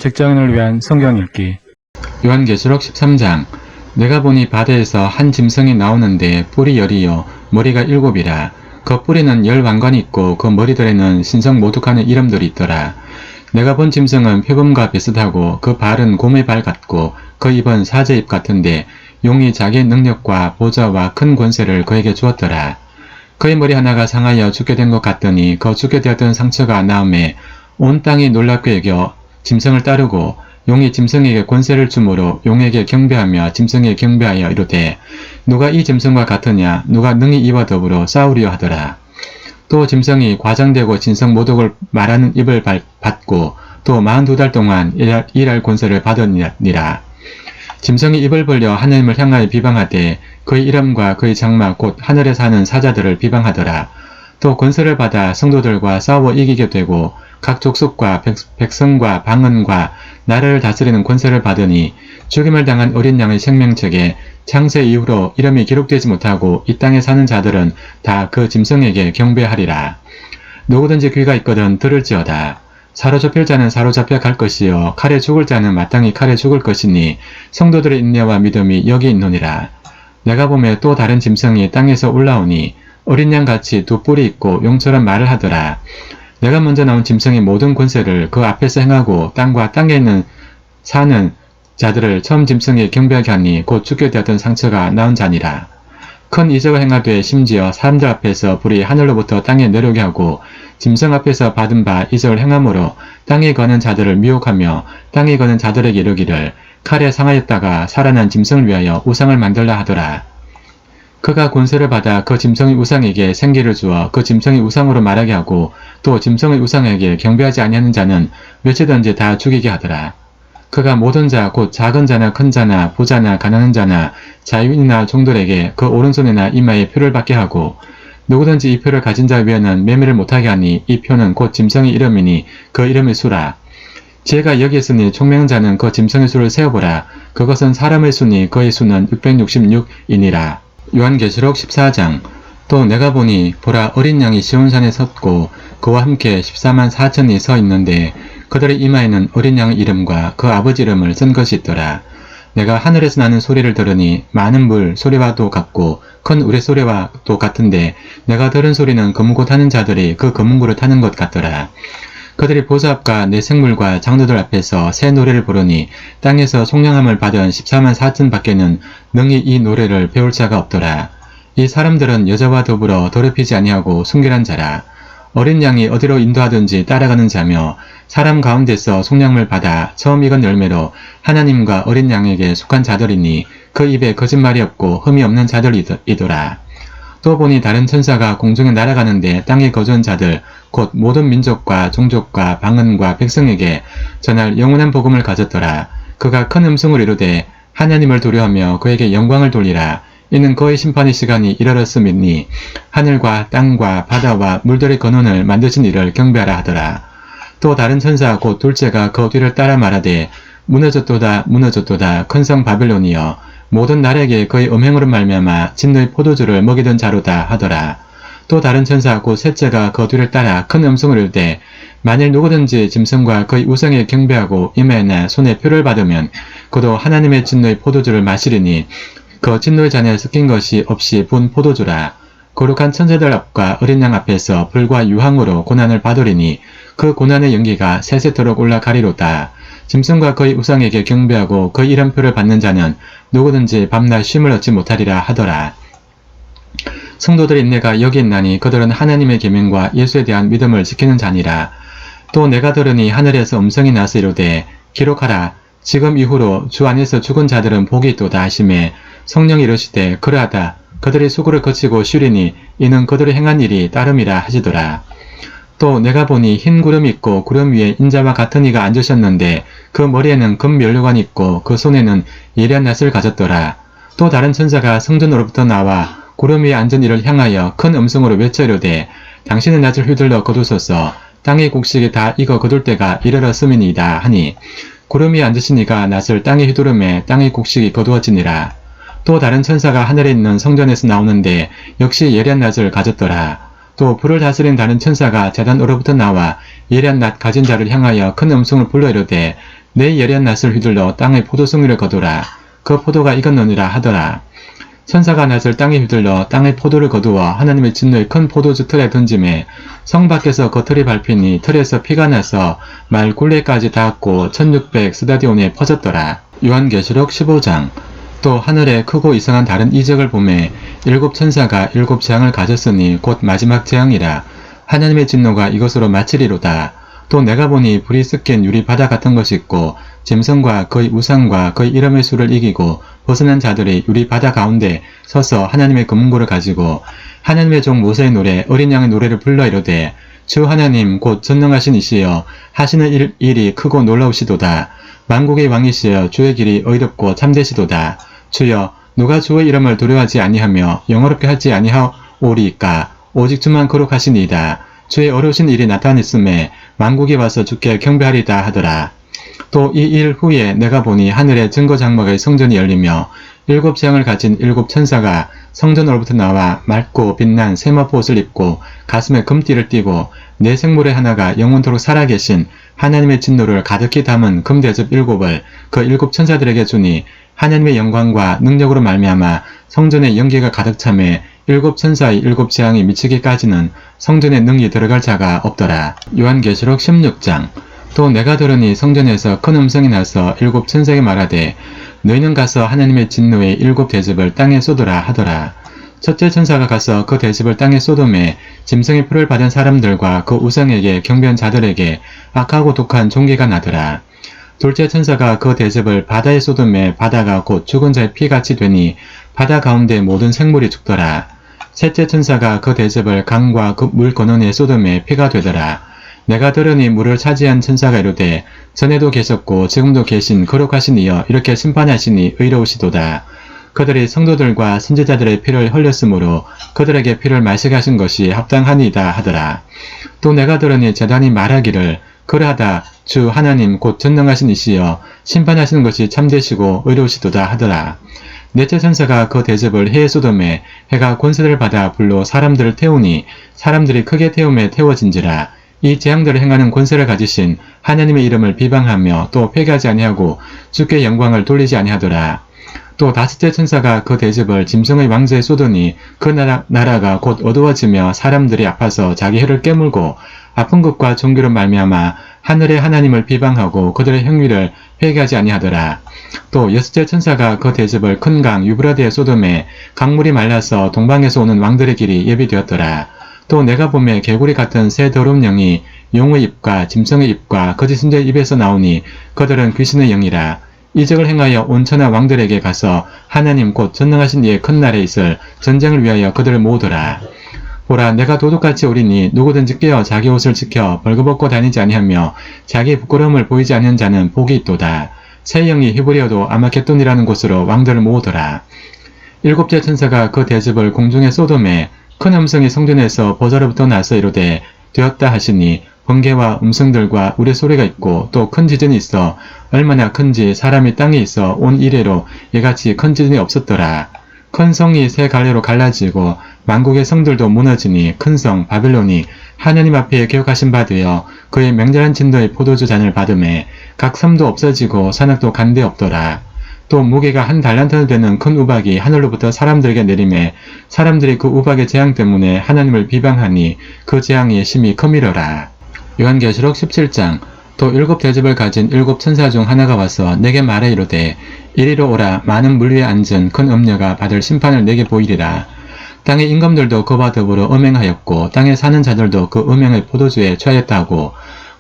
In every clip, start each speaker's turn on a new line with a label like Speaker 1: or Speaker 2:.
Speaker 1: 직장인을 위한 성경 읽기.
Speaker 2: 요한계시록 13장. 내가 보니 바다에서 한 짐승이 나오는데 뿔이 10이요 머리가 7이라. 그 뿔에는 10왕관이 있고 그 머리들에는 신성 모독하는 이름들이 있더라. 내가 본 짐승은 표범과 비슷하고 그 발은 곰의 발 같고 그 입은 사제 입 같은데 용이 자기의 능력과 보좌와 큰 권세를 그에게 주었더라. 그의 머리 하나가 상하여 죽게 된 것 같더니 그 죽게 되었던 상처가 나음에 온 땅이 놀랍게 여겨 짐승을 따르고 용이 짐승에게 권세를 주므로 용에게 경배하며 짐승에게 경배하여 이르되 누가 이 짐승과 같으냐 누가 능히 이와 더불어 싸우리요 하더라. 또 짐승이 과장되고 진성 모독을 말하는 입을 받고 또 42달 동안 일할 권세를 받으니라. 짐승이 입을 벌려 하나님을 향하여 비방하되 그의 이름과 그의 장막 곧 하늘에 사는 사자들을 비방하더라. 또 권세를 받아 성도들과 싸워 이기게 되고 각 족속과 백성과 방언과 나라를 다스리는 권세를 받으니 죽임을 당한 어린 양의 생명책에 창세 이후로 이름이 기록되지 못하고 이 땅에 사는 자들은 다 그 짐승에게 경배하리라. 누구든지 귀가 있거든 들을지어다. 사로잡힐 자는 사로잡혀 갈 것이요 칼에 죽을 자는 마땅히 칼에 죽을 것이니 성도들의 인내와 믿음이 여기 있노니라. 내가 보매 또 다른 짐승이 땅에서 올라오니 어린 양같이 두 뿔이 있고 용처럼 말을 하더라. 내가 먼저 나온 짐승의 모든 권세를 그 앞에서 행하고 땅과 땅에 있는 사는 자들을 처음 짐승에 경배하게 하니 곧 죽게 되었던 상처가 나은 자니라. 큰 이적을 행하되 심지어 사람들 앞에서 불이 하늘로부터 땅에 내려오게 하고 짐승 앞에서 받은 바 이적을 행함으로 땅에 거는 자들을 미혹하며 땅에 거는 자들에게 이르기를 칼에 상하였다가 살아난 짐승을 위하여 우상을 만들라 하더라. 그가 권세를 받아 그 짐승의 우상에게 생기를 주어 그 짐승의 우상으로 말하게 하고 또 짐승의 우상에게 경배하지 아니하는 자는 몇이든지 다 죽이게 하더라. 그가 모든 자 곧 작은 자나 큰 자나 부자나 가난한 자나 자유인이나 종들에게 그 오른손이나 이마에 표를 받게 하고 누구든지 이 표를 가진 자 위에는 매매를 못하게 하니 이 표는 곧 짐승의 이름이니 그 이름의 수라. 지혜가 여기 있으니 총명자는 그 짐승의 수를 세어보라. 그것은 사람의 수니 그의 수는 666이니라. 요한계시록 14장. 또 내가 보니 보라 어린 양이 시온산에 섰고 그와 함께 14만 4천이 서 있는데 그들의 이마에는 어린 양의 이름과 그 아버지 이름을 쓴 것이 있더라. 내가 하늘에서 나는 소리를 들으니 많은 물 소리와도 같고 큰 우레소리와도 같은데 내가 들은 소리는 검은고 타는 자들이 그 검은고를 타는 것 같더라. 그들이 보좌 앞과 내 생물과 장로들 앞에서 새 노래를 부르니 땅에서 속량함을 받은 14만 4천 밖에는 능히 이 노래를 배울 자가 없더라. 이 사람들은 여자와 더불어 더럽히지 아니하고 순결한 자라. 어린 양이 어디로 인도하든지 따라가는 자며 사람 가운데서 속량을 받아 처음 익은 열매로 하나님과 어린 양에게 속한 자들이니 그 입에 거짓말이 없고 흠이 없는 자들이더라. 또 보니 다른 천사가 공중에 날아가는데 땅에 거주한 자들 곧 모든 민족과 종족과 방언과 백성에게 전할 영원한 복음을 가졌더라. 그가 큰 음성을 이르되 하나님을 두려워하며 그에게 영광을 돌리라. 이는 그의 심판의 시간이 이르렀음이니 하늘과 땅과 바다와 물들의 근원을 만드신 이를 경배하라 하더라. 또 다른 천사 곧 둘째가 그 뒤를 따라 말하되 무너졌도다 무너졌도다 큰 성 바벨론이여 모든 나라에게 그의 음행으로 말미암아 진노의 포도주를 먹이던 자로다 하더라. 또 다른 천사 곧 셋째가 그 뒤를 따라 큰 음성을 이르되 만일 누구든지 짐승과 그의 우상에 경배하고 이마에나 손에 표를 받으면 그도 하나님의 진노의 포도주를 마시리니 그 진노의 잔에 섞인 것이 없이 분 포도주라. 거룩한 천사들 앞과 어린 양 앞에서 불과 유황으로 고난을 받으리니 그 고난의 연기가 세세토록 올라가리로다. 짐승과 그의 우상에게 경배하고 그 이름표를 받는 자는 누구든지 밤낮 쉼을 얻지 못하리라 하더라. 성도들의 인내가 여기 있나니 그들은 하나님의 계명과 예수에 대한 믿음을 지키는 자니라. 또 내가 들으니 하늘에서 음성이 나서 이르되 기록하라. 지금 이후로 주 안에서 죽은 자들은 복이 있도다 하시매 성령이 이르시되 그러하다. 그들이 수고를 거치고 쉬리니 이는 그들의 행한 일이 따름이라 하시더라. 또 내가 보니 흰 구름이 있고 구름 위에 인자와 같은 이가 앉으셨는데 그 머리에는 금면류관이 있고 그 손에는 예리한 낫을 가졌더라. 또 다른 천사가 성전으로부터 나와 구름 위에 앉은 이를 향하여 큰 음성으로 외쳐 이르되 당신의 낫을 휘둘러 거두소서. 땅의 곡식이 다 익어 거둘 때가 이르렀음이니이다 하니 구름 위에 앉으신 이가 낫을 땅에 휘두르매 땅의 곡식이 거두어지니라. 또 다른 천사가 하늘에 있는 성전에서 나오는데 역시 예리한 낫을 가졌더라. 또 불을 다스린 다른 천사가 제단으로부터 나와 예리한 낫 가진 자를 향하여 큰 음성을 불러 이르되 내 예리한 낫을 휘둘러 땅의 포도송이를 거두라. 그 포도가 익었느니라 하더라. 천사가 낫을 땅에 휘둘러 땅의 포도를 거두어 하나님의 진노의 큰 포도주 틀에 던짐에 성 밖에서 그 틀이 밟히니 틀에서 피가 나서 말 굴레까지 닿았고 1600 스다디온에 퍼졌더라. 요한계시록 15장. 또 하늘에 크고 이상한 다른 이적을 보매 일곱 천사가 일곱 재앙을 가졌으니 곧 마지막 재앙이라. 하나님의 진노가 이것으로 마치리로다. 또 내가 보니 불이 섞인 유리 바다 같은 것이 있고 짐승과 그의 우상과 그의 이름의 수를 이기고 벗어난 자들이 유리 바다 가운데 서서 하나님의 금문고를 가지고 하나님의 종 모세의 노래 어린 양의 노래를 불러 이르되 주 하나님 곧 전능하신 이시여 하시는 일이 크고 놀라우시도다. 만국의 왕이시여 주의 길이 의롭고 참되시도다. 주여 누가 주의 이름을 두려워하지 아니하며 영어롭게 하지 아니하오리이까 오직 주만 거룩하시니이다. 주의 어려우신 일이 나타났음에 만국이 와서 주께 경배하리다 하더라. 또 이 일 후에 내가 보니 하늘의 증거 장막의 성전이 열리며 일곱 재앙을 가진 일곱 천사가 성전으로부터 나와 맑고 빛난 세마포 옷을 입고 가슴에 금띠를 띠고 네 생물의 하나가 영원토록 살아계신 하나님의 진노를 가득히 담은 금대접 일곱을 그 일곱 천사들에게 주니 하나님의 영광과 능력으로 말미암아 성전에 연기가 가득 차매 일곱 천사의 일곱 재앙이 미치기까지는 성전에 능히 들어갈 자가 없더라. 요한계시록 16장. 또 내가 들으니 성전에서 큰 음성이 나서 일곱 천사에게 말하되 너희는 가서 하나님의 진노의 일곱 대접을 땅에 쏟으라 하더라. 첫째 천사가 가서 그 대접을 땅에 쏟음에 짐승의 표를 받은 사람들과 그 우상에게 경배한 자들에게 악하고 독한 종기가 나더라. 둘째 천사가 그 대접을 바다에 쏟음에 바다가 곧 죽은 자의 피같이 되니 바다 가운데 모든 생물이 죽더라. 셋째 천사가 그 대접을 강과 그 물 근원에 쏟음에 피가 되더라. 내가 들으니 물을 차지한 천사가 이르되 전에도 계셨고 지금도 계신 거룩하신 이여 이렇게 심판하시니 의로우시도다. 그들이 성도들과 선지자들의 피를 흘렸으므로 그들에게 피를 마시게 하신 것이 합당하니이다 하더라. 또 내가 들으니 제단이 말하기를 그러하다 주 하나님 곧 전능하신 이시여 심판하시는 것이 참되시고 의로우시도다 하더라. 넷째 천사가 그 대접을 해에 쏟음에 해가 권세를 받아 불로 사람들을 태우니 사람들이 크게 태움에 태워진지라. 이 재앙들을 행하는 권세를 가지신 하나님의 이름을 비방하며 또 회개하지 아니하고 주께 영광을 돌리지 아니하더라. 또 다섯째 천사가 그 대접을 짐승의 왕좌에 쏟으니 그 나라가 곧 어두워지며 사람들이 아파서 자기 혀를 깨물고 아픈 것과 종교로 말미암아 하늘의 하나님을 비방하고 그들의 행위를 회개하지 아니하더라. 또 여섯째 천사가 그 대접을 큰 강 유브라데에 쏟음에 강물이 말라서 동방에서 오는 왕들의 길이 예비되었더라. 또 내가 보매 개구리 같은 새 더러운 영이 용의 입과 짐승의 입과 거짓 선지자의 입에서 나오니 그들은 귀신의 영이라. 이적을 행하여 온 천하 왕들에게 가서 하나님 곧 전능하신 이의 큰 날에 있을 전쟁을 위하여 그들을 모으더라. 보라 내가 도둑같이 오리니 누구든지 깨어 자기 옷을 지켜 벌거벗고 다니지 아니하며 자기 부끄러움을 보이지 않는 자는 복이 있도다. 새 영이 히브리어도 아마겟돈이라는 곳으로 왕들을 모으더라. 일곱째 천사가 그 대접을 공중에 쏟음에 큰 음성이 성전에서 보좌로부터 나서 이르되 되었다 하시니 번개와 음성들과 우레소리가 있고 또 큰 지진이 있어 얼마나 큰지 사람이 땅에 있어 온 이래로 이같이 큰 지진이 없었더라. 큰 성이 세 갈래로 갈라지고 만국의 성들도 무너지니 큰 성 바벨론이 하나님 앞에 기억하신 바 되어 그의 맹렬한 진도의 포도주 잔을 받음에 각 섬도 없어지고 산악도 간데 없더라. 또 무게가 한 달란트 되는 큰 우박이 하늘로부터 사람들에게 내림에 사람들이 그 우박의 재앙 때문에 하나님을 비방하니 그 재앙이 심히 크미러라. 요한계시록 17장. 또 일곱 대접을 가진 일곱 천사 중 하나가 와서 내게 말해 이르되 이리로 오라. 많은 물 위에 앉은 큰 음녀가 받을 심판을 내게 보이리라. 땅의 임금들도 그와 더불어 음행하였고 땅에 사는 자들도 그 음행의 포도주에 취하였다 하고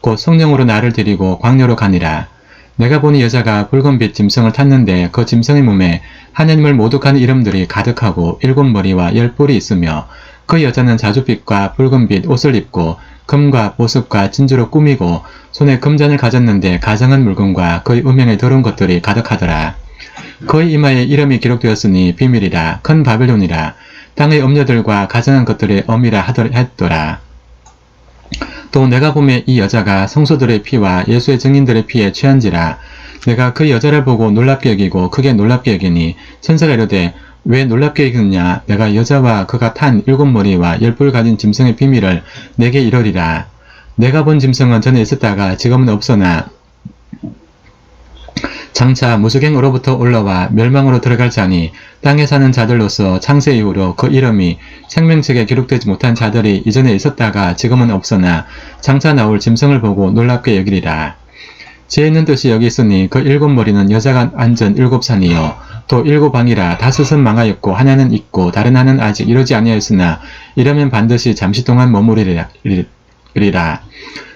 Speaker 2: 곧 성령으로 나를 데리고 광야로 가니라. 내가 보니 여자가 붉은빛 짐승을 탔는데 그 짐승의 몸에 하나님을 모독하는 이름들이 가득하고 일곱 머리와 열 뿔이 있으며 그 여자는 자줏빛과 붉은빛 옷을 입고 금과 보석과 진주로 꾸미고 손에 금잔을 가졌는데 가정한 물건과 그의 음행의 더러운 것들이 가득하더라. 그의 이마에 이름이 기록되었으니 비밀이라 큰 바벨론이라 땅의 음녀들과 가정한 것들의 엄이라 했더라. 또 내가 보매 이 여자가 성소들의 피와 예수의 증인들의 피에 취한지라. 내가 그 여자를 보고 놀랍게 여기고 크게 놀랍게 여기니 천사가 이르되 왜 놀랍게 여기느냐. 내가 여자와 그가 탄 일곱 머리와 열 뿔 가진 짐승의 비밀을 내게 이르리라. 내가 본 짐승은 전에 있었다가 지금은 없으나 장차 무주갱으로부터 올라와 멸망으로 들어갈 자니 땅에 사는 자들로서 창세 이후로 그 이름이 생명책에 기록되지 못한 자들이 이전에 있었다가 지금은 없으나 장차 나올 짐승을 보고 놀랍게 여기리라. 지혜 있는 뜻이 여기 있으니 그 7머리는 여자가 앉은 7산이요 또 7왕이라 5은 망하였고 하나는 있고 다른 하나는 아직 이루지 아니하였으나 이러면 반드시 잠시 동안 머무리리라.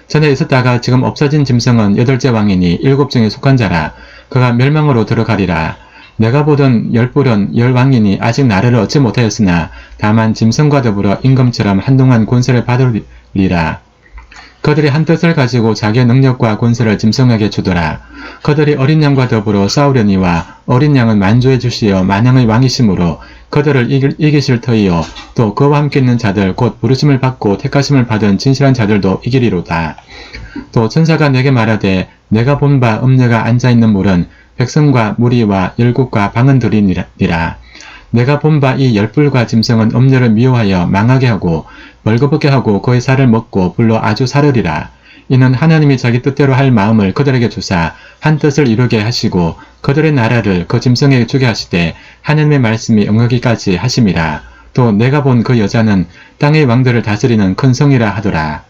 Speaker 2: 전에 있었다가 지금 없어진 짐승은 8째 왕이니 7중에 속한 자라. 그가 멸망으로 들어가리라. 내가 보던 10뿔은 10왕이니 아직 나라를 얻지 못하였으나 다만 짐승과 더불어 임금처럼 한동안 권세를 받으리라. 그들이 한 뜻을 가지고 자기의 능력과 권세를 짐승에게 주더라. 그들이 어린 양과 더불어 싸우려니와 어린 양은 만주해 주시어 만왕의 왕이시므로 그들을 이기실 터이요 또 그와 함께 있는 자들 곧 부르심을 받고 택하심을 받은 진실한 자들도 이기리로다. 또 천사가 내게 말하되 내가 본 바 음녀가 앉아있는 물은 백성과 무리와 열국과 방언들이니라. 내가 본 바 이 10뿔과 짐승은 음녀를 미워하여 망하게 하고 벌거벗게 하고 그의 살을 먹고 불로 아주 사르리라. 이는 하나님이 자기 뜻대로 할 마음을 그들에게 주사 한 뜻을 이루게 하시고 그들의 나라를 그 짐승에게 주게 하시되 하나님의 말씀이 응하기까지 하심이라. 또 내가 본 그 여자는 땅의 왕들을 다스리는 큰 성이라 하더라.